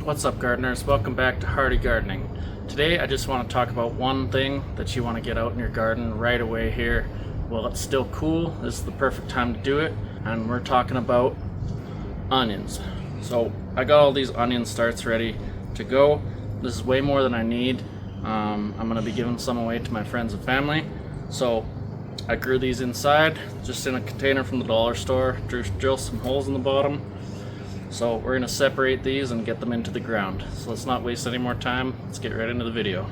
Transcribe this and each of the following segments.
What's up, gardeners? Welcome back to Hardy Gardening. Today I just want to talk about one thing that you want to get out in your garden right away here. While it's still cool, this is the perfect time to do it, and we're talking about onions. So I got all these onion starts ready to go. This is way more than I need. I'm going to be giving some away to my friends and family. So I grew these inside, just in a container from the dollar store, drilled some holes in the bottom. So we're going to separate these and get them into the ground. So let's not waste any more time. Let's get right into the video.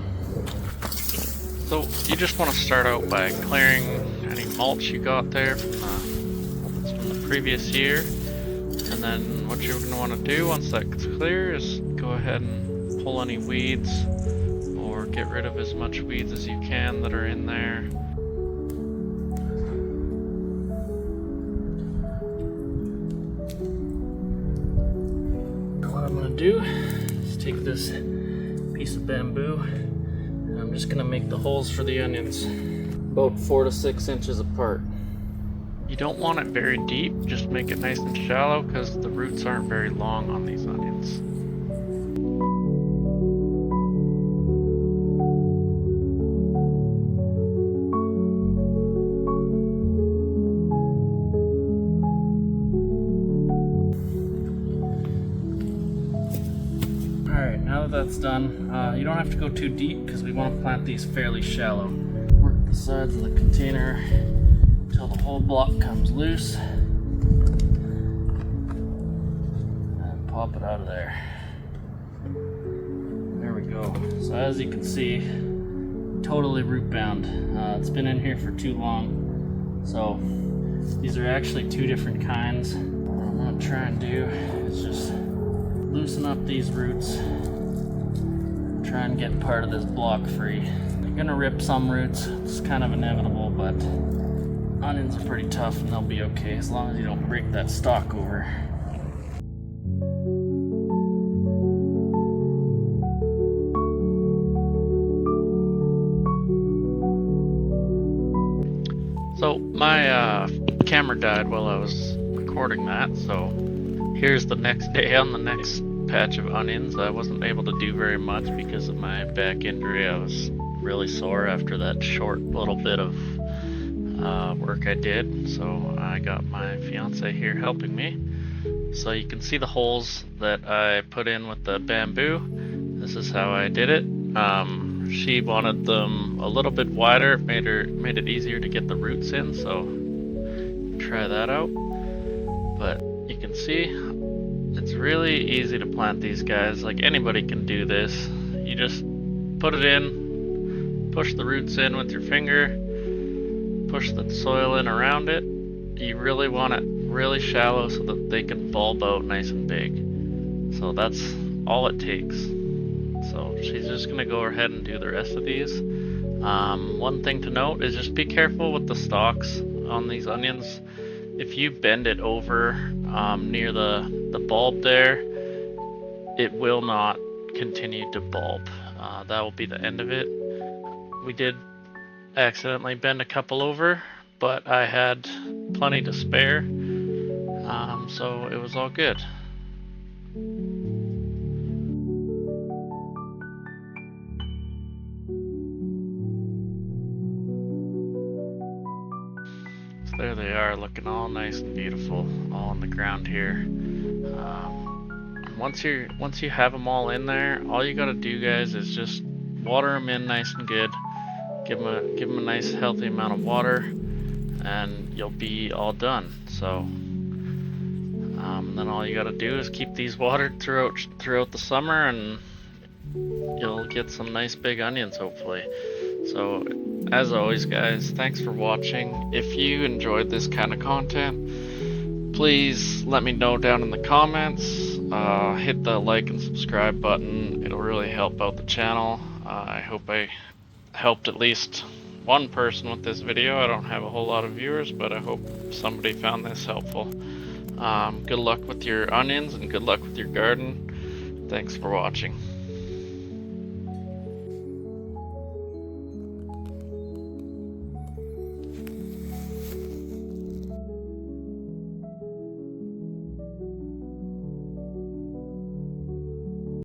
So you just want to start out by clearing any mulch you got there from the previous year. And then what you're going to want to do once that gets clear is go ahead and pull any weeds or get rid of as much weeds as you can that are in there. What I'm going to do is take this piece of bamboo and I'm just going to make the holes for the onions about 4 to 6 inches apart. You don't want it very deep, just make it nice and shallow because the roots aren't very long on these onions. Alright, now that that's done, you don't have to go too deep because we want to plant these fairly shallow. Work the sides of the container until the whole block comes loose. And pop it out of there. There we go. So as you can see, totally root bound. It's been in here for too long. So these are actually two different kinds. What I'm going to try and do is just loosen up these roots, try and get part of this block free. You're gonna rip some roots, it's kind of inevitable, but onions are pretty tough and they'll be okay as long as you don't break that stalk over. So my camera died while I was recording that, so here's the next day on the next patch of onions. I wasn't able to do very much because of my back injury. I was really sore after that short little bit of work I did. So I got my fiance here helping me. So you can see the holes that I put in with the bamboo. This is how I did it. She wanted them a little bit wider. It made it easier to get the roots in. So try that out. But you can see it's really easy to plant these guys. Like, anybody can do this. You just put it in, push the roots in with your finger, push the soil in around it. You really want it really shallow so that they can bulb out nice and big. So that's all it takes. So she's just gonna go ahead and do the rest of these. One thing to note is just be careful with the stalks on these onions. If you bend it over near the bulb there, it will not continue to bulb. That will be the end of it. We did accidentally bend a couple over, but I had plenty to spare, so it was all good. There they are, looking all nice and beautiful, all on the ground here. Once you have them all in there, all you gotta do, guys, is just water them in nice and good. Give them a nice healthy amount of water, and you'll be all done. So then all you gotta do is keep these watered throughout the summer, and you'll get some nice big onions, hopefully. So as always, guys, thanks for watching. If you enjoyed this kind of content, please let me know down in the comments. Hit the like and subscribe button. It'll really help out the channel. I hope I helped at least one person with this video. I don't have a whole lot of viewers, but I hope somebody found this helpful. Good luck with your onions and good luck with your garden. Thanks for watching.